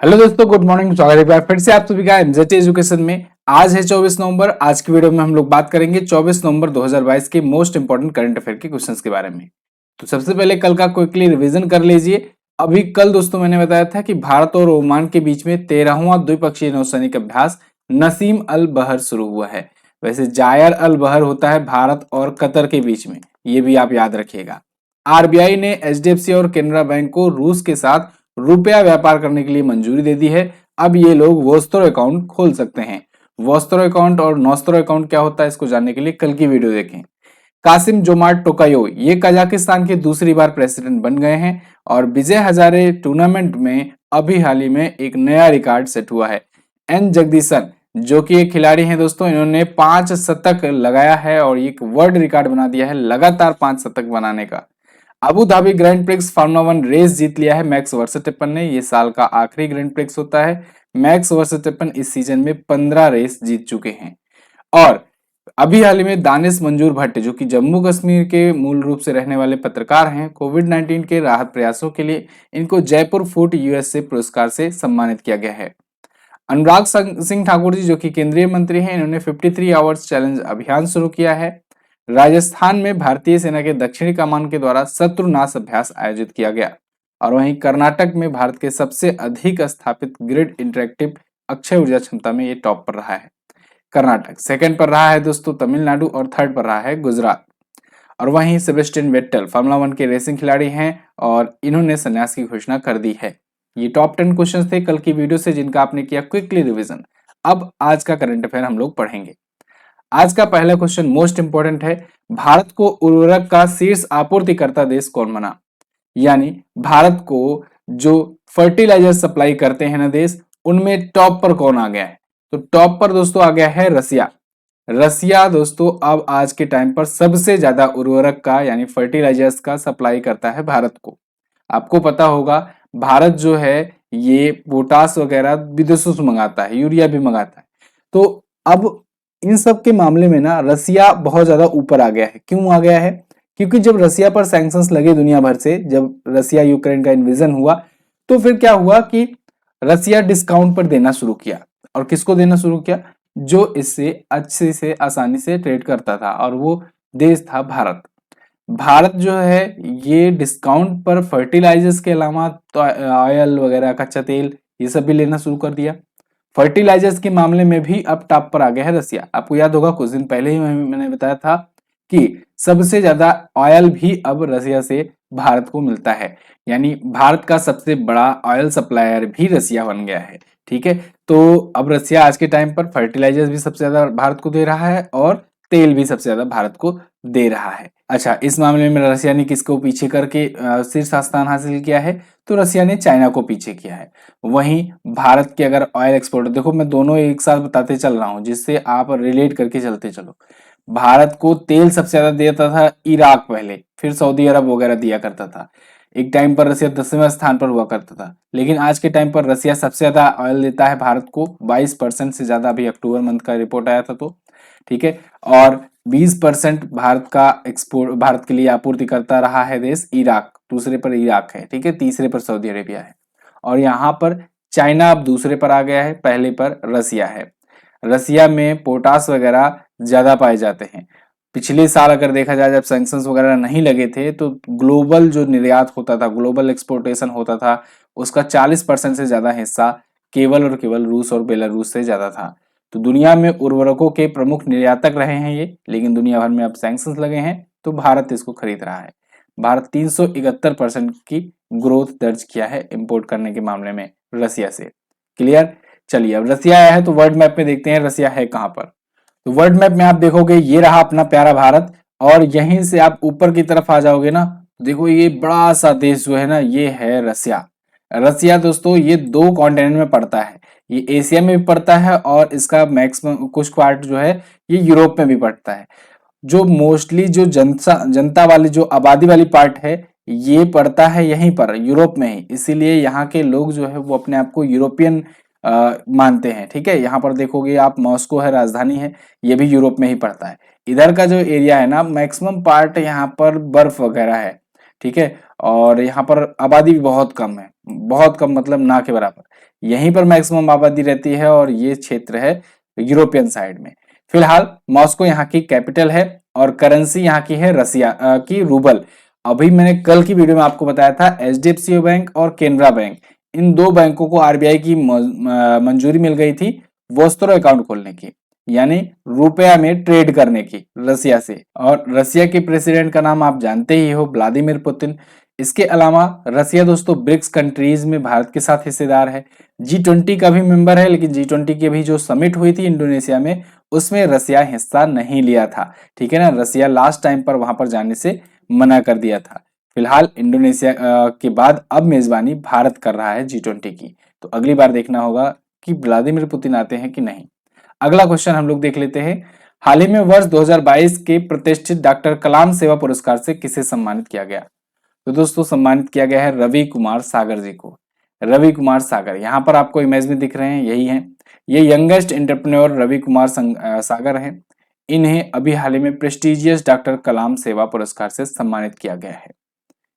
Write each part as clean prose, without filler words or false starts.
Hello दोस्तों, good morning. स्वागत है एक बार फिर से आप सभी का एमजेटी एजुकेशन में। आज है 24 नवंबर। आज की वीडियो में हम लोग बात करेंगे 24 नवंबर 2022 के मोस्ट इंपोर्टेंट करंट अफेयर के क्वेश्चंस के बारे में। तो सबसे पहले कल का क्विकली रिवीजन कर लीजिए। अभी कल दोस्तों मैंने बताया था कि भारत और ओमान के बीच में 13वां द्विपक्षीय नौसैनिक अभ्यास नसीम अल बहर शुरू हुआ है। वैसे जायर अल बहर होता है भारत और कतर के बीच में, ये भी आप याद रखिएगा। आरबीआई ने एचडीएफसी और केनरा बैंक को रूस के साथ रुपया व्यापार करने के लिए मंजूरी दे दी है। अब ये लोग वोस्त्रो अकाउंट खोल सकते हैं। वोस्त्रो अकाउंट और नोस्त्रो अकाउंट क्या होता है, इसको जानने के लिए कल की वीडियो देखें। कासिम जोमार्ट टोकायो ये कजाकिस्तान के दूसरी बार प्रेसिडेंट बन गए हैं। और विजय हजारे टूर्नामेंट में अभी हाल ही में एक नया रिकॉर्ड सेट हुआ है। एन जगदीशन जो कि एक खिलाड़ी हैं दोस्तों, इन्होंने 5 शतक लगाया है और एक वर्ल्ड रिकॉर्ड बना दिया है लगातार 5 शतक बनाने का। Abu Dhabi grand prix formula 1 race जीत लिया है मैक्स वर्स्टेपन ने। ये साल का आखिरी ग्रैंड प्रिक्स होता है। मैक्स वर्स्टेपन इस सीजन में 15 रेस जीत चुके हैं। और अभी हाल ही में दानिश मंजूर भट्ट जो कि जम्मू कश्मीर के मूल रूप से रहने वाले पत्रकार हैं, कोविड-19 के राहत प्रयासों के लिए इनको जयपुर फूड यूएसए पुरस्कार से सम्मानित किया गया है। अनुराग सिंह ठाकुर जी जो कि केंद्रीय मंत्री हैं, इन्होंने 53 आवर्स चैलेंज अभियान शुरू किया है। राजस्थान में भारतीय सेना के दक्षिणी कमान के द्वारा शत्रुनाश अभ्यास आयोजित किया गया। और वहीं कर्नाटक में भारत के सबसे अधिक स्थापित ग्रिड इंटरेक्टिव अक्षय ऊर्जा क्षमता में ये टॉप पर रहा है। कर्नाटक सेकंड पर रहा है दोस्तों तमिलनाडु, और थर्ड पर रहा है गुजरात। और वहीं सेबेस्टियन वेट्टल फार्मूला 1 के रेसिंग खिलाड़ी हैं और इन्होंने संन्यास की घोषणा कर दी है। ये टॉप 10 क्वेश्चन थे कल की वीडियो से जिनका आपने किया क्विकली रिवीजन। अब आज का करंट अफेयर हम लोग पढ़ेंगे। आज का पहला क्वेश्चन मोस्ट इंपोर्टेंट है। भारत को उर्वरक का शीर्ष आपूर्तिकर्ता देश कौन बना? यानी भारत को जो फर्टिलाइजर सप्लाई करते हैं ना देश, उनमें टॉप पर कौन आ गया है? तो टॉप पर दोस्तों आ गया है रसिया। रसिया दोस्तों अब आज के टाइम पर सबसे ज्यादा उर्वरक का यानी फर्टिलाइजर्स का सप्लाई करता है भारत को। आपको पता होगा भारत जो है ये पोटास वगैरह विदेशों से मंगाता है, यूरिया भी मंगाता है। तो अब इन सब के मामले में ना रसिया बहुत ज्यादा ऊपर आ गया है। क्यों आ गया है? क्योंकि जब रसिया पर सैंक्शंस लगे दुनिया भर से, जब रसिया यूक्रेन का इन्वेजन हुआ, तो फिर क्या हुआ कि रसिया डिस्काउंट पर देना शुरू किया। और किसको देना शुरू किया? जो इससे अच्छे से आसानी से ट्रेड करता था, और वो देश था भारत। भारत जो है ये डिस्काउंट पर फर्टिलाइजर्स के अलावा तो ऑयल वगैरह, कच्चा तेल, ये सब भी लेना शुरू कर दिया। फर्टिलाइजर्स के मामले में भी अब टॉप पर आ गया है रसिया। आपको याद होगा कुछ दिन पहले ही मैंने बताया था कि सबसे ज्यादा ऑयल भी अब रसिया से भारत को मिलता है। यानी भारत का सबसे बड़ा ऑयल सप्लायर भी रसिया बन गया है। ठीक है, तो अब रसिया आज के टाइम पर फर्टिलाइजर्स भी सबसे ज्यादा भारत को दे रहा है और तेल भी सबसे ज्यादा भारत को दे रहा है। अच्छा, इस मामले में रसिया ने किसको पीछे करके शीर्ष स्थान हासिल किया है? तो रसिया ने चाइना को पीछे किया है। वहीं भारत के अगर ऑयल एक्सपोर्ट, देखो मैं दोनों एक साथ बताते चल रहा हूं जिससे आप रिलेट करके चलते चलो। भारत को तेल सबसे ज्यादा देता था इराक, पहले फिर सऊदी अरब वगैरह दिया करता था। एक टाइम पर रसिया 10वें स्थान पर हुआ करता था, लेकिन आज के टाइम पर रसिया सबसे ज्यादा ऑयल देता है भारत को, 22% से ज्यादा। अभी अक्टूबर मंथ का रिपोर्ट आया था तो ठीक है। और 20% भारत का एक्सपोर्ट, भारत के लिए आपूर्ति करता रहा है देश इराक। दूसरे पर इराक है, ठीक है, तीसरे पर सऊदी अरेबिया है। और यहाँ पर चाइना अब दूसरे पर आ गया है, पहले पर रसिया है। रसिया में पोटास वगैरह ज्यादा पाए जाते हैं। पिछले साल अगर देखा जाए जब सैंक्शंस वगैरह नहीं लगे थे, तो ग्लोबल जो निर्यात होता था, ग्लोबल एक्सपोर्टेशन होता था, उसका 40% से ज्यादा हिस्सा केवल और केवल रूस और बेलारूस से ज्यादा था। तो दुनिया में उर्वरकों के प्रमुख निर्यातक रहे हैं ये, लेकिन दुनिया भर में अब सैंक्शंस लगे हैं तो भारत इसको खरीद रहा है। भारत 371% की ग्रोथ दर्ज किया है इंपोर्ट करने के मामले में रसिया से। क्लियर? चलिए अब रसिया आया है तो वर्ल्ड मैप में देखते हैं रसिया है कहां पर। तो वर्ल्ड मैप में आप देखोगे ये रहा अपना प्यारा भारत, और यहीं से आप ऊपर की तरफ आ जाओगे ना, तो देखो ये बड़ा सा देश जो है ना, ये है रसिया। रसिया दोस्तों ये 2 कॉन्टिनेंट में पड़ता है। ये एशिया में भी पड़ता है और इसका मैक्सिमम कुछ पार्ट जो है ये यूरोप में भी पड़ता है। जो मोस्टली जो जनता वाली, जो आबादी वाली पार्ट है, ये पड़ता है यहीं पर यूरोप में ही। इसीलिए यहाँ के लोग जो है वो अपने आप को यूरोपियन मानते हैं। ठीक है, यहाँ पर देखोगे आप मॉस्को है, राजधानी है, ये भी यूरोप में ही पड़ता है। इधर का जो एरिया है ना, मैक्सिमम पार्ट यहाँ पर बर्फ वगैरह है, ठीक है। और यहाँ पर आबादी भी बहुत कम है, बहुत कम मतलब ना के बराबर। यहीं पर मैक्सिमम आबादी रहती है और ये क्षेत्र है यूरोपियन साइड में। फिलहाल मॉस्को यहाँ की कैपिटल है और करेंसी यहाँ की है रसिया की रूबल। अभी मैंने कल की वीडियो में आपको बताया था एचडीएफसी बैंक और केनरा बैंक, इन दो बैंकों को आरबीआई की मंजूरी मिल गई थी वोस्त्रो अकाउंट खोलने की, यानी रुपया में ट्रेड करने की रसिया से। और रसिया के प्रेसिडेंट का नाम आप जानते ही हो, व्लादिमीर पुतिन। इसके अलावा रसिया दोस्तों ब्रिक्स कंट्रीज में भारत के साथ हिस्सेदार है, G20 का भी मेंबर है, लेकिन G20 की अभी जो समिट हुई थी इंडोनेशिया में उसमें रसिया हिस्सा नहीं लिया था, ठीक है ना। रसिया लास्ट टाइम पर वहां पर जाने से मना कर दिया था। फिलहाल इंडोनेशिया के बाद अब मेजबानी भारत कर रहा है G20 की, तो अगली बार देखना होगा कि व्लादिमीर पुतिन आते हैं कि नहीं। अगला क्वेश्चन हम लोग देख लेते हैं। हाल ही में वर्ष 2022 के प्रतिष्ठित डॉक्टर कलाम सेवा पुरस्कार से किसे सम्मानित किया गया? तो दोस्तों सम्मानित किया गया है रवि कुमार सागर जी को। रवि कुमार सागर यहाँ पर आपको इमेज में दिख रहे हैं, यही हैं। ये यंगेस्ट एंटरप्रेन्योर रवि कुमार सागर हैं। इन्हें अभी हाल ही में प्रेस्टिजियस डॉक्टर कलाम सेवा पुरस्कार से सम्मानित किया गया है।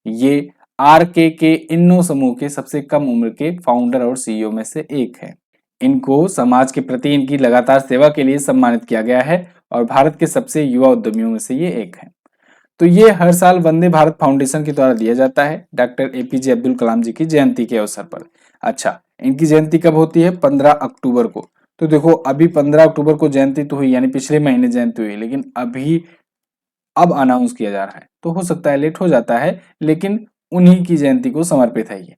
ये आरके इन्नो समूह के सबसे कम उम्र के फाउंडर और सीईओ में से एक है। इनको समाज के प्रति इनकी लगातार सेवा के लिए सम्मानित किया गया है और भारत के सबसे युवा उद्यमियों में से ये एक है। तो ये हर साल वंदे भारत फाउंडेशन के द्वारा दिया जाता है डॉक्टर एपीजे अब्दुल कलाम जी की जयंती के अवसर पर। अच्छा, इनकी जयंती कब होती है? 15 अक्टूबर को। तो देखो अभी 15 अक्टूबर को जयंती तो हुई, यानी पिछले महीने जयंती हुई, लेकिन अभी अब अनाउंस किया जा रहा है, तो हो सकता है लेट हो जाता है, लेकिन उन्हीं की जयंती को समर्पित है ये।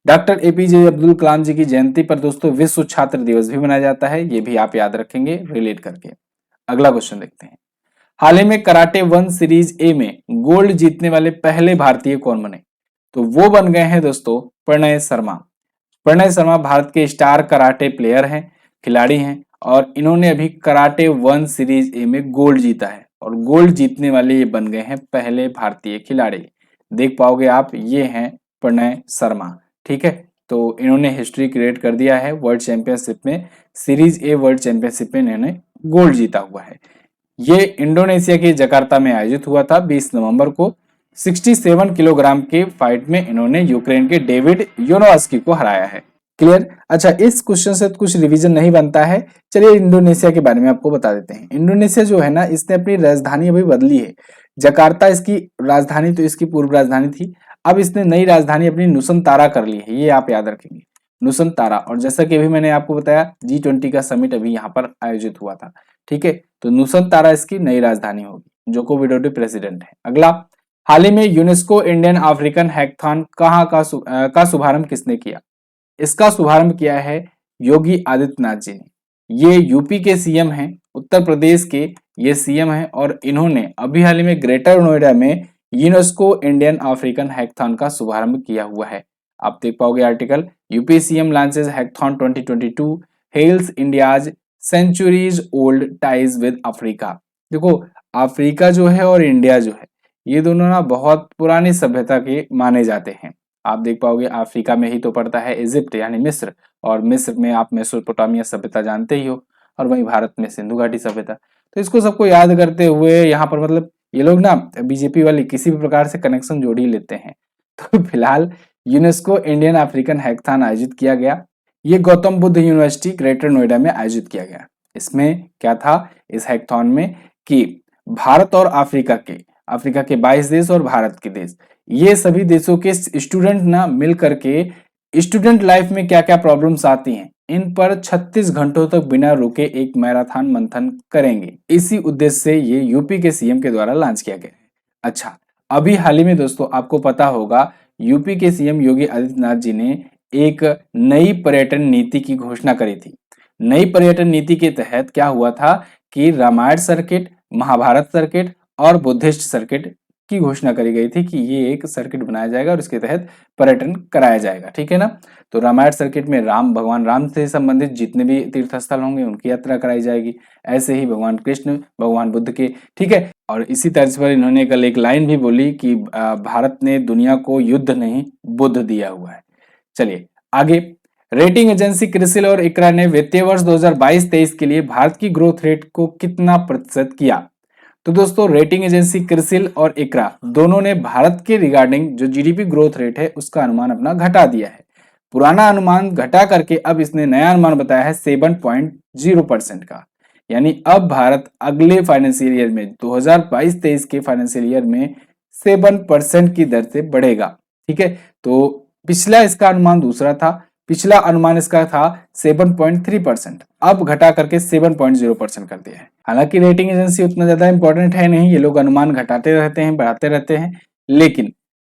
डॉक्टर एपीजे अब्दुल कलाम जी की जयंती पर दोस्तों विश्व छात्र दिवस भी मनाया जाता है, ये भी आप याद रखेंगे रिलेट करके। अगला क्वेश्चन देखते हैं। हाल ही में कराटे 1 सीरीज ए में गोल्ड जीतने वाले पहले भारतीय कौन बने? तो वो बन गए हैं दोस्तों प्रणय शर्मा। प्रणय शर्मा भारत के स्टार कराटे प्लेयर हैं, खिलाड़ी हैं, और इन्होंने अभी कराटे 1 सीरीज ए में गोल्ड जीता है और गोल्ड जीतने वाले ये बन गए हैं पहले भारतीय खिलाड़ी। देख पाओगे आप, ये हैं प्रणय शर्मा, ठीक है। तो इन्होंने हिस्ट्री क्रिएट कर दिया है वर्ल्ड चैंपियनशिप में, सीरीज ए वर्ल्ड चैंपियनशिप में इन्होंने गोल्ड जीता हुआ है। ये इंडोनेशिया के जकार्ता में आयोजित हुआ था 20 नवंबर को। 67 किलोग्राम के फाइट में इन्होंने यूक्रेन के डेविड योनोवास्की को हराया है। क्लियर? अच्छा, इस क्वेश्चन से कुछ रिवीजन नहीं बनता है, चलिए इंडोनेशिया के बारे में आपको बता देते हैं। इंडोनेशिया जो है ना, इसने अपनी राजधानी अभी बदली है। जकार्ता इसकी राजधानी, तो इसकी पूर्व राजधानी थी, अब इसने नई राजधानी अपनी नुसंतारा कर ली है, ये आप याद रखेंगे, नुसंतारा। और जैसा कि अभी मैंने आपको बताया G20 का समिट अभी यहाँ पर आयोजित हुआ था, ठीक है। तो नुसंतारा इसकी नई राजधानी होगी। जोको विडोडो प्रेसिडेंट है। अगला, हाल ही में यूनेस्को इंडियन अफ्रीकन हैकाथॉन कहाँ का शुभारंभ किसने किया? इसका शुभारंभ किया है योगी आदित्यनाथ जी ने। ये यूपी के सीएम हैं, उत्तर प्रदेश के ये सीएम हैं, और इन्होंने अभी हाल ही में ग्रेटर नोएडा में यूनेस्को इंडियन अफ्रीकन हैकाथॉन का शुभारंभ किया हुआ है। आप देख पाओगे article, UP CM launches hackathon 2022 hails India's centuries old ties with Africa. देखो अफ्रीका जो है और इंडिया जो है, ये दोनों ना बहुत पुरानी सभ्यता के माने जाते हैं। आप देख पाओगे अफ्रीका में ही तो पड़ता है इजिप्ट यानी मिस्र, और मिस्र में आप मेसोपोटामिया सभ्यता जानते ही हो, और वहीं भारत में सिंधु घाटी सभ्यता। तो इसको सबको याद करते हुए यहाँ पर मतलब ये लोग ना बीजेपी वाले किसी भी प्रकार से कनेक्शन जोड़ ही लेते हैं। तो फिलहाल यूनेस्को इंडियन अफ्रीकन हैकाथॉन आयोजित किया गया। ये गौतम बुद्ध यूनिवर्सिटी ग्रेटर नोएडा में आयोजित किया गया। इसमें क्या था इस हैकाथॉन में कि भारत और अफ्रीका के 22 देश और भारत के देश, ये सभी देशों के स्टूडेंट ना मिल करके स्टूडेंट लाइफ में क्या क्या प्रॉब्लम्स आती हैं इन पर 36 घंटों तक बिना रुके एक मैराथन मंथन करेंगे। इसी उद्देश्य से ये यूपी के सीएम के द्वारा लॉन्च किया गया है। अच्छा, अभी हाल ही में दोस्तों आपको पता होगा यूपी के सीएम योगी आदित्यनाथ जी ने एक नई पर्यटन नीति की घोषणा करी थी। नई पर्यटन नीति के तहत क्या हुआ था कि रामायण सर्किट, महाभारत सर्किट और बुद्धिस्ट सर्किट की घोषणा करी गई थी कि ये एक सर्किट बनाया जाएगा और इसके तहत पर्यटन कराया जाएगा, ठीक है ना। तो रामायण सर्किट में भगवान राम से संबंधित जितने भी तीर्थ स्थल होंगे उनकी यात्रा कराई जाएगी। ऐसे ही भगवान कृष्ण, भगवान बुद्ध के, ठीक है। और इसी तर्ज पर इन्होंने कल एक लाइन भी बोली कि भारत ने दुनिया को युद्ध नहीं बुद्ध दिया हुआ है। चलिए आगे, रेटिंग एजेंसी क्रिसिल और इक्रा ने वित्तीय वर्ष 2022-23 के लिए भारत की ग्रोथ रेट को कितना प्रतिशत किया? तो दोस्तों रेटिंग एजेंसी क्रिसिल और इक्रा दोनों ने भारत के रिगार्डिंग जो जीडीपी ग्रोथ रेट है उसका अनुमान अपना घटा दिया है। पुराना अनुमान घटा करके अब इसने नया अनुमान बताया है 7.0% का। यानी अब भारत अगले फाइनेंशियल ईयर में 2022-23 के फाइनेंशियल ईयर में 7% की दर से बढ़ेगा। ठीक है, तो पिछला इसका अनुमान दूसरा था। पिछला अनुमान इसका था 7.3%, अब घटा करके 7.0% कर दिया है। हालांकि रेटिंग एजेंसी उतना ज्यादा इंपॉर्टेंट है नहीं, ये लोग अनुमान घटाते रहते हैं, बढ़ाते रहते हैं, लेकिन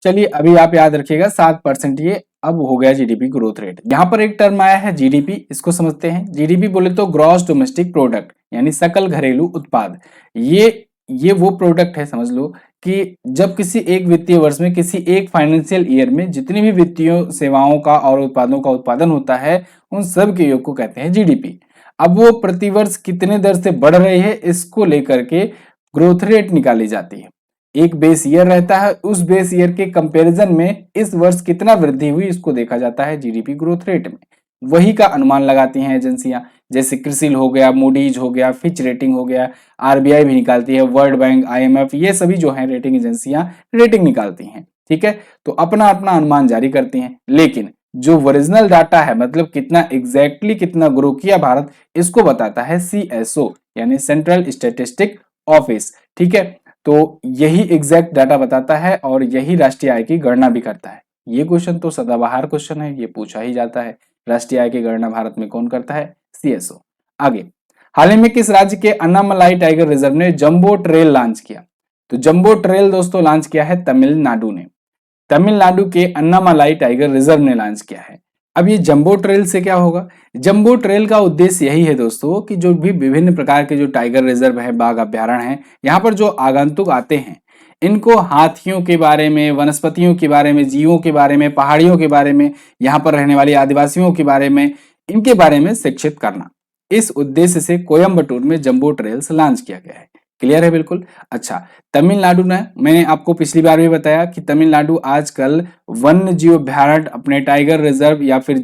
चलिए अभी आप याद रखिएगा 7% ये अब हो गया जीडीपी ग्रोथ रेट। यहाँ पर एक टर्म आया है जीडीपी, इसको समझते हैं। जीडीपी बोले तो ग्रॉस डोमेस्टिक प्रोडक्ट यानी सकल घरेलू उत्पाद। ये वो प्रोडक्ट है, समझ लो, कि जब किसी एक वित्तीय वर्ष में किसी एक फाइनेंशियल ईयर में जितनी भी वित्तीय सेवाओं का और उत्पादों का उत्पादन होता है उन सब के योग को कहते हैं जीडीपी। अब वो प्रतिवर्ष कितने दर से बढ़ रही है इसको लेकर के ग्रोथ रेट निकाली जाती है। एक बेस ईयर रहता है, उस बेस ईयर के कंपैरिजन में इस वर्ष कितना वृद्धि हुई इसको देखा जाता है जीडीपी ग्रोथ रेट में। वही का अनुमान लगाती हैं एजेंसियां, जैसे क्रिसिल हो गया, मूडीज हो गया, फिच रेटिंग हो गया, आरबीआई भी निकालती है, वर्ल्ड बैंक, आईएमएफ, ये सभी जो है रेटिंग एजेंसियां रेटिंग निकालती हैं। ठीक है, तो अपना अपना अनुमान जारी करती हैं, लेकिन जो ओरिजिनल डाटा है, मतलब कितना एग्जैक्टली कितना ग्रो किया भारत, इसको बताता है सीएसओ यानी सेंट्रल स्टैटिस्टिक ऑफिस। ठीक है, तो यही एग्जैक्ट डाटा बताता है और यही राष्ट्रीय आय की गणना भी करता है। ये क्वेश्चन तो सदाबहार क्वेश्चन है, ये पूछा ही जाता है। राष्ट्रीय आय की गणना भारत में कौन करता है? सीएसओ। आगे, हाल ही में किस राज्य के अन्नामलाई टाइगर रिजर्व ने जंबो ट्रेल लॉन्च किया? तो जंबो ट्रेल दोस्तों लॉन्च किया है तमिलनाडु ने। तमिलनाडु के अन्नामलाई टाइगर रिजर्व ने लॉन्च किया है। अब ये जंबो ट्रेल से क्या होगा? जंबो ट्रेल का उद्देश्य यही है दोस्तों कि जो भी विभिन्न प्रकार के जो टाइगर रिजर्व है, बाघ अभ्यारण्य है, यहाँ पर जो आगंतुक आते हैं इनको हाथियों के बारे में, वनस्पतियों के बारे में, जीवों के बारे में, पहाड़ियों के बारे में, यहाँ पर रहने वाले आदिवासियों के बारे में, इनके बारे में शिक्षित करना। इस उद्देश्य से कोयम्बटूर में जंबो ट्रेल्स लॉन्च किया गया है। क्लियर है बिल्कुल? अच्छा, तमिलनाडु ने, मैंने आपको पिछली बार भी बताया कि तमिलनाडु आजकल वन्य जीव अभ्यारण्य, अपने टाइगर रिजर्व या फिर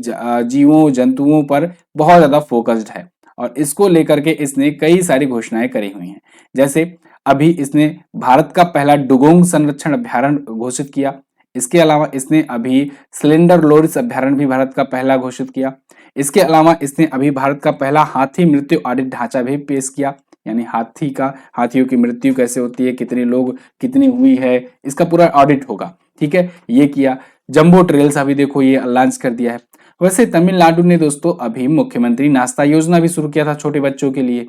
जीवों जंतुओं पर बहुत ज्यादा फोकस्ड है और इसको लेकर के इसने कई सारी घोषणाएं करी हुई हैं। जैसे अभी इसने भारत का पहला डुगोंग संरक्षण अभ्यारण्य घोषित किया। इसके अलावा इसने अभी सिलेंडर लोरिस अभ्यारण्य भी भारत का पहला घोषित किया। इसके अलावा इसने अभी भारत का पहला हाथी मृत्यु ऑडिट ढांचा भी पेश किया, यानी हाथियों की मृत्यु कैसे होती है, कितने लोग, कितनी हुई है, इसका पूरा ऑडिट होगा। ठीक है, ये किया। जंबो ट्रेल्स अभी देखो ये लॉन्च कर दिया है। वैसे तमिलनाडु ने दोस्तों अभी मुख्यमंत्री नाश्ता योजना भी शुरू किया था छोटे बच्चों के लिए।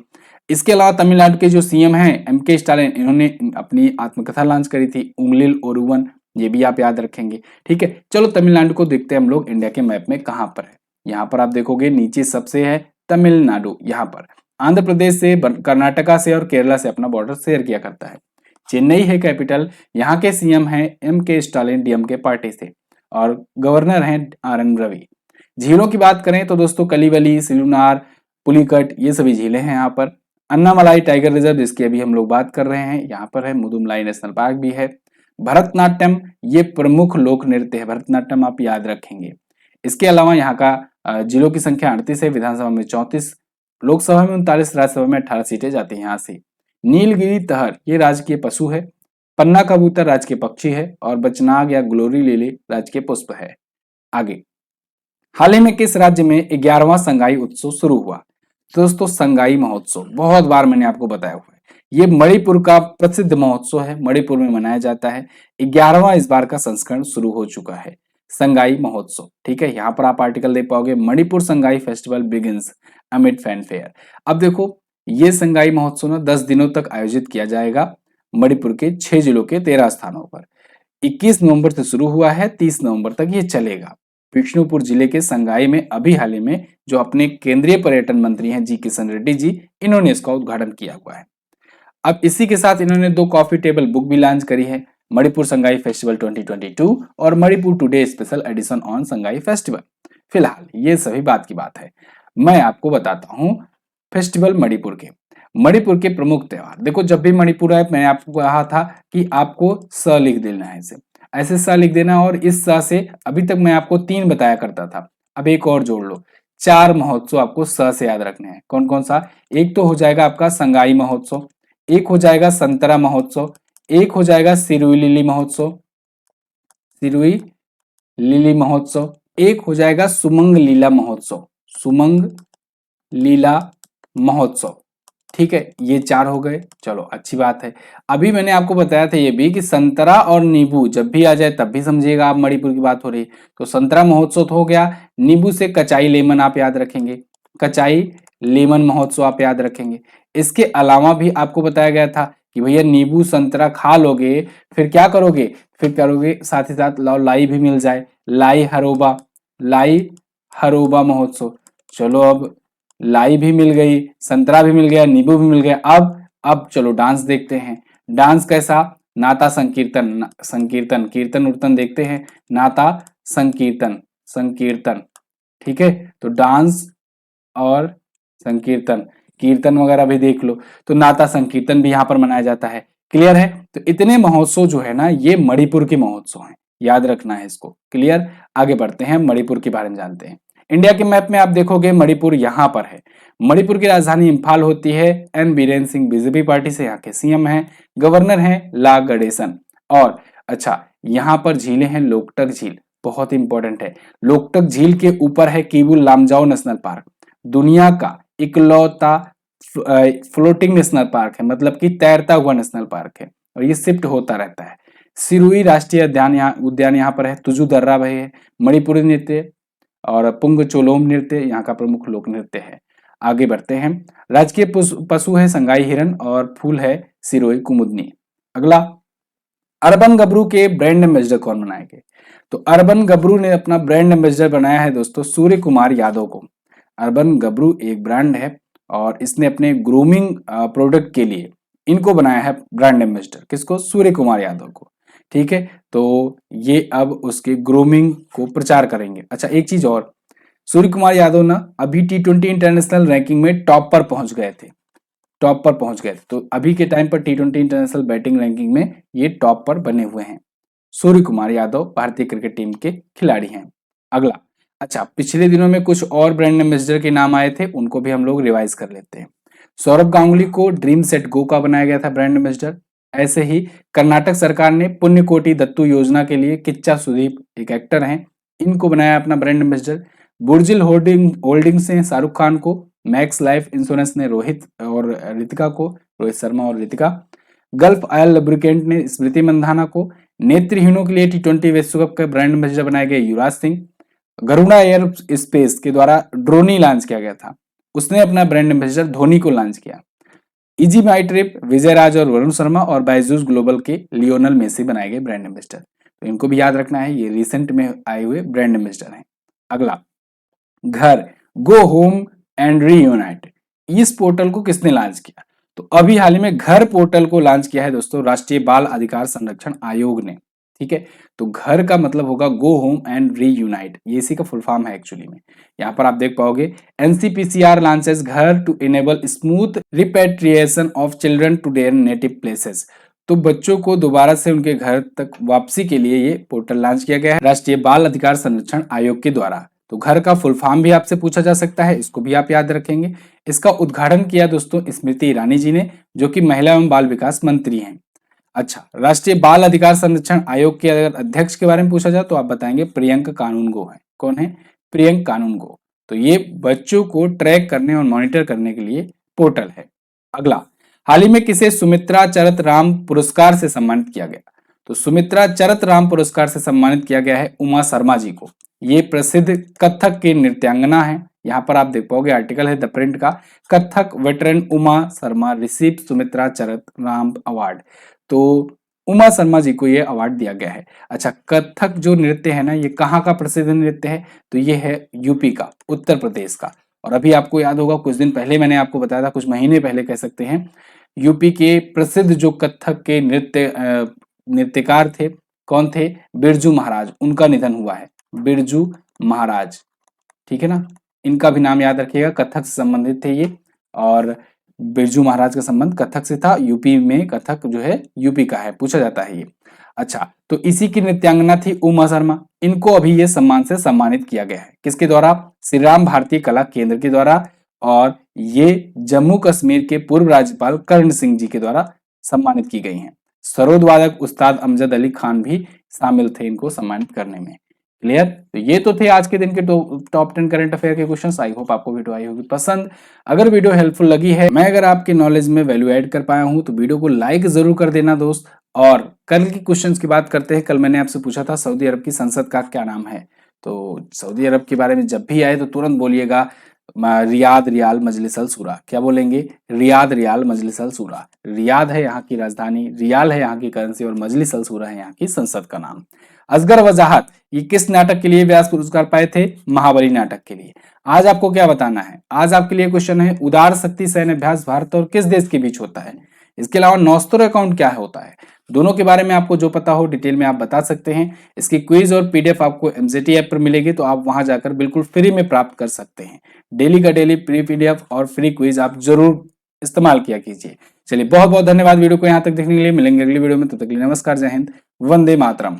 इसके अलावा तमिलनाडु के जो सीएम हैं एमके स्टालिन, इन्होंने अपनी आत्मकथा लॉन्च करी थी उंगलिल ओरुवन, ये भी आप याद रखेंगे। ठीक है, चलो तमिलनाडु को देखते हैं हम लोग इंडिया के मैप में कहां पर है। यहाँ पर आप देखोगे नीचे सबसे है तमिलनाडु, यहाँ पर आंध्र प्रदेश से, कर्नाटका से और केरला से अपना बॉर्डर शेयर किया करता है। चेन्नई है कैपिटल, यहाँ के सीएम हैं एमके स्टालिन डीएमके पार्टी से और गवर्नर हैं आरएन रवि। झीलों की बात करें तो दोस्तों कलिवली, सिलुनार, पुलिकट, ये सभी झीलें हैं यहाँ पर। अन्नामलाई टाइगर रिजर्व जिसकी अभी हम लोग बात कर रहे हैं यहाँ पर है। मुदुमलाई नेशनल पार्क भी है। भरतनाट्यम ये प्रमुख लोक नृत्य है, भरतनाट्यम आप याद रखेंगे। इसके अलावा यहाँ का जिलों की संख्या 38 है, विधानसभा में 34, लोकसभा में 39, राज्यसभा में 18 सीटें जाती हैं यहाँ से। नीलगिरी तहर ये राजकीय पशु है। पन्ना कबूतर राजकीय पक्षी है और बचनाग या ग्लोरी लिली राजकीय पुष्प है। आगे, हाल ही में किस राज्य में 11वां संगाई उत्सव शुरू हुआ? तो दोस्तों संगाई महोत्सव बहुत बार मैंने आपको बताया हुआ है, ये मणिपुर का प्रसिद्ध महोत्सव है, मणिपुर में मनाया जाता है। 11वां इस बार का संस्करण शुरू हो चुका है, संगाई महोत्सव। ठीक है, यहाँ पर आप आर्टिकल देख पाओगे, Manipur Sangai festival begins amid fanfare. अब देखो ये संगाई महोत्सव ना 10 दिनों तक आयोजित किया जाएगा मणिपुर के 6 जिलों के 13 स्थानों पर। 21 नवंबर से शुरू हुआ है, 30 नवंबर तक ये चलेगा। विष्णुपुर जिले के संगाई में अभी हाल ही में जो अपने केंद्रीय पर्यटन मंत्री हैं जी किशन रेड्डी जी, इन्होंने इसका उद्घाटन किया हुआ है। अब इसी के साथ इन्होंने 2 कॉफी टेबल बुक भी लॉन्च करी है, मणिपुर संगाई फेस्टिवल 2022 और Manipur today special edition on Sangai festival. फिलहाल ये सभी बात की बात है, मैं आपको बताता हूँ फेस्टिवल मणिपुर के प्रमुख त्योहार। देखो जब भी मणिपुर आए, मैंने आपको कहा था कि आपको स लिख देना है, ऐसे स लिख देना, और इस स से अभी तक मैं आपको 3 बताया करता था, अब एक और जोड़ लो, 4 महोत्सव आपको स से याद रखने हैं। कौन कौन सा? एक तो हो जाएगा आपका संगाई महोत्सव, एक हो जाएगा संतरा महोत्सव, एक हो जाएगा सिरुई लिली महोत्सव, सिरुई लिली महोत्सव, एक हो जाएगा सुमंग लीला महोत्सव, सुमंग लीला महोत्सव। ठीक है, ये 4 हो गए। चलो अच्छी बात है। अभी मैंने आपको बताया था ये भी कि संतरा और नींबू जब भी आ जाए तब भी समझिएगा आप मणिपुर की बात हो रही है। तो संतरा महोत्सव तो हो गया, नींबू से कचाई लेमन आप याद रखेंगे, कचाई लेमन महोत्सव आप याद रखेंगे। इसके अलावा भी आपको बताया गया था कि भैया नींबू संतरा खा लोगे फिर क्या करोगे, फिर करोगे साथ ही साथ लाओ लाई भी मिल जाए, लाई हरोबा, लाई हरोबा महोत्सव। चलो अब लाई भी मिल गई, संतरा भी मिल गया, नींबू भी मिल गया। अब चलो डांस देखते हैं। डांस कैसा, नाता संकीर्तन, संकीर्तन कीर्तन उर्तन देखते हैं, नाता संकीर्तन, संकीर्तन। ठीक है, तो डांस और संकीर्तन, कीर्तन वगैरह भी देख लो। तो नाता संकीर्तन भी यहाँ पर मनाया जाता है। क्लियर है, तो इतने महोत्सव जो है ना ये मणिपुर के महोत्सव हैं, याद रखना है इसको। क्लियर, आगे बढ़ते हैं, मणिपुर के बारे में जानते हैं। इंडिया के मैप में आप देखोगे मणिपुर यहाँ पर है। मणिपुर की राजधानी इंफाल होती है। N Biren Singh BJP party से यहाँ के सीएम हैं। गवर्नर हैं ला गणेशन। और अच्छा, यहाँ पर झीलें हैं, लोकटक झील बहुत इंपॉर्टेंट है। लोकटक झील के ऊपर है किबुल लामजाओ नेशनल पार्क, दुनिया का इकलौता फ्लोटिंग नेशनल पार्क है, मतलब कि तैरता हुआ नेशनल पार्क है और ये शिफ्ट होता रहता है। सिरुई राष्ट्रीय उद्यान यहाँ पर है। तुजु दर्रा भाई है। मणिपुरी नृत्य और पुंग चोलोम नृत्य यहाँ का प्रमुख लोक नृत्य है। आगे बढ़ते हैं। राजकीय पशु है संगाई हिरन और फूल है सिरोई कुमुदनी। अगला, अर्बन गबरू के ब्रांड एम्बेसडर कौन बनाए गए? तो अर्बन गबरू ने अपना ब्रांड एम्बेसडर बनाया है दोस्तों सूर्य कुमार यादव को। अर्बन गबरू एक ब्रांड है और इसने अपने ग्रूमिंग प्रोडक्ट के लिए इनको बनाया है ब्रांड एम्बेसडर। किसको? सूर्य कुमार यादव को। ठीक है, तो ये अब उसके ग्रूमिंग को प्रचार करेंगे। अच्छा, एक चीज और, सूर्य कुमार यादव ना अभी T20 इंटरनेशनल रैंकिंग में टॉप पर पहुंच गए थे, टॉप पर पहुंच गए थे। तो अभी के टाइम पर T20 इंटरनेशनल बैटिंग रैंकिंग में ये टॉप पर बने हुए हैं। सूर्य कुमार यादव भारतीय क्रिकेट टीम के खिलाड़ी हैं। अगला, अच्छा, पिछले दिनों में कुछ और ब्रांड एम्बेसडर के नाम आए थे, उनको भी हम लोग रिवाइज कर लेते हैं। सौरभ गांगुली को ड्रीम सेट गो का बनाया गया था ब्रांड एम्बेसडर। ऐसे ही कर्नाटक सरकार ने पुण्यकोटि दत्तू योजना के लिए किच्चा सुदीप, एक एक्टर हैं, इनको बनाया अपना ब्रांड एम्बेसडर। बुर्जिल होल्डिंग से शाहरुख खान को, मैक्स लाइफ इंश्योरेंस ने रोहित और रितिका को, रोहित शर्मा और रितिका। गल्फ ऑयल लुब्रिकेंट ने स्मृति मंधाना को। नेत्रहीनों के लिए T20 विश्व कप का ब्रांड एम्बेसडर बनाए गए युवराज सिंह। गरुड़ा एयर स्पेस के द्वारा ड्रोनी लॉन्च किया गया था, उसने अपना ब्रांड एम्बेसडर धोनी को लॉन्च किया। इजी माई ट्रिप विजय राज और वरुण शर्मा और बायजूस ग्लोबल के लियोनल मेसी बनाए गए ब्रांड एम्बेसडर। तो इनको भी याद रखना है, ये रिसेंट में आए हुए ब्रांड एम्बेसडर हैं। अगला, घर गो होम एंड रीयूनाइट, इस पोर्टल को किसने लॉन्च किया? तो अभी हाल ही में घर पोर्टल को लॉन्च किया है दोस्तों राष्ट्रीय बाल अधिकार संरक्षण आयोग ने। ठीक है, तो घर का मतलब होगा गो होम एंड रीयूनाइट, ये इसी का फुल फॉर्म है एक्चुअली में। यहाँ पर आप देख पाओगे NCPCR launches GHAR to enable smooth repatriation of children to their native places. तो बच्चों को दोबारा से उनके घर तक वापसी के लिए ये पोर्टल लॉन्च किया गया है राष्ट्रीय बाल अधिकार संरक्षण आयोग के द्वारा। तो घर का फुल फॉर्म भी आपसे पूछा जा सकता है, इसको भी आप याद रखेंगे। इसका उद्घाटन किया दोस्तों स्मृति ईरानी जी ने, जो कि महिला एवं बाल विकास मंत्री हैं। अच्छा, राष्ट्रीय बाल अधिकार संरक्षण आयोग के अगर अध्यक्ष के बारे में पूछा जाए तो आप बताएंगे प्रियंक कानूनगो है। कौन है? प्रियंक कानूनगो। तो ये बच्चों को ट्रैक करने और मॉनिटर करने के लिए पोर्टल है। अगला, हाल ही में किसे सुमित्रा चरत राम पुरस्कार से सम्मानित किया गया? तो सुमित्रा चरत राम पुरस्कार से सम्मानित किया गया है उमा शर्मा जी को। ये प्रसिद्ध कथक की नृत्यांगना है। यहाँ पर आप देख पाओगे आर्टिकल है द प्रिंट का, कथक वेटरन उमा शर्मा रिसीव सुमित्रा चरत राम अवार्ड। तो उमा शर्मा जी को ये अवार्ड दिया गया है। अच्छा, कथक जो नृत्य है ना, ये कहाँ का प्रसिद्ध नृत्य है? तो ये है यूपी का, उत्तर प्रदेश का। और अभी आपको याद होगा कुछ दिन पहले मैंने आपको बताया था, कुछ महीने पहले कह सकते हैं, यूपी के प्रसिद्ध जो कथक के नृत्यकार थे, कौन थे? बिरजू महाराज, उनका निधन हुआ है, बिरजू महाराज। ठीक है ना, इनका भी नाम याद रखिएगा, कथक से संबंधित थे ये। और बिरजू महाराज का संबंध कथक से था, यूपी में कथक जो है यूपी का है, पूछा जाता है ये। अच्छा, तो इसी की नृत्यांगना थी उमा शर्मा, इनको अभी ये सम्मान से सम्मानित किया गया है। किसके द्वारा? श्री राम भारतीय कला केंद्र के द्वारा और ये जम्मू कश्मीर के पूर्व राज्यपाल कर्ण सिंह जी के द्वारा सम्मानित की गई हैं। सरोद वादक उस्ताद अमजद अली खान भी शामिल थे इनको सम्मानित करने में। क्लियर? तो ये तो थे आज के दिन के टॉप 10 करंट अफेयर के क्वेश्चंस। आई होप आपको वीडियो आई होगी पसंद। अगर वीडियो हेल्पफुल लगी है, मैं अगर आपके नॉलेज में वैल्यू ऐड कर पाया हूं तो वीडियो को लाइक जरूर कर देना दोस्त। और कल की क्वेश्चंस की बात करते हैं। कल मैंने आपसे पूछा था सऊदी अरब की संसद का क्या नाम है। तो सऊदी अरब के बारे में जब भी आए तो तुरंत बोलिएगा रियाद रियाल मजलिस अल शूरा। क्या बोलेंगे? रियाद रियाल मजलिस अल शूरा। रियाद है यहाँ की राजधानी, रियाल है यहाँ की करेंसी और मजलिस अल शूरा है यहाँ की संसद का नाम। असगर वजाहत ये किस नाटक के लिए व्यास पुरस्कार पाए थे? महाबली नाटक के लिए। आज आपको क्या बताना है? आज आपके लिए क्वेश्चन है उदार शक्ति सैन्य अभ्यास भारत और किस देश के बीच होता है। इसके अलावा नौस्तर अकाउंट क्या होता है। दोनों के बारे में आपको जो पता हो डिटेल में आप बता सकते हैं। इसकी क्विज और पीडीएफ आपको एमजेटी ऐप पर मिलेगी, तो आप वहां जाकर बिल्कुल फ्री में प्राप्त कर सकते हैं। डेली का डेली फ्री पीडीएफ और फ्री क्विज आप जरूर इस्तेमाल किया कीजिए। चलिए बहुत बहुत धन्यवाद वीडियो को यहाँ तक देखने के लिए। मिलेंगे अगली वीडियो में, तब तक के लिए नमस्कार, जय हिंद, वंदे मातरम।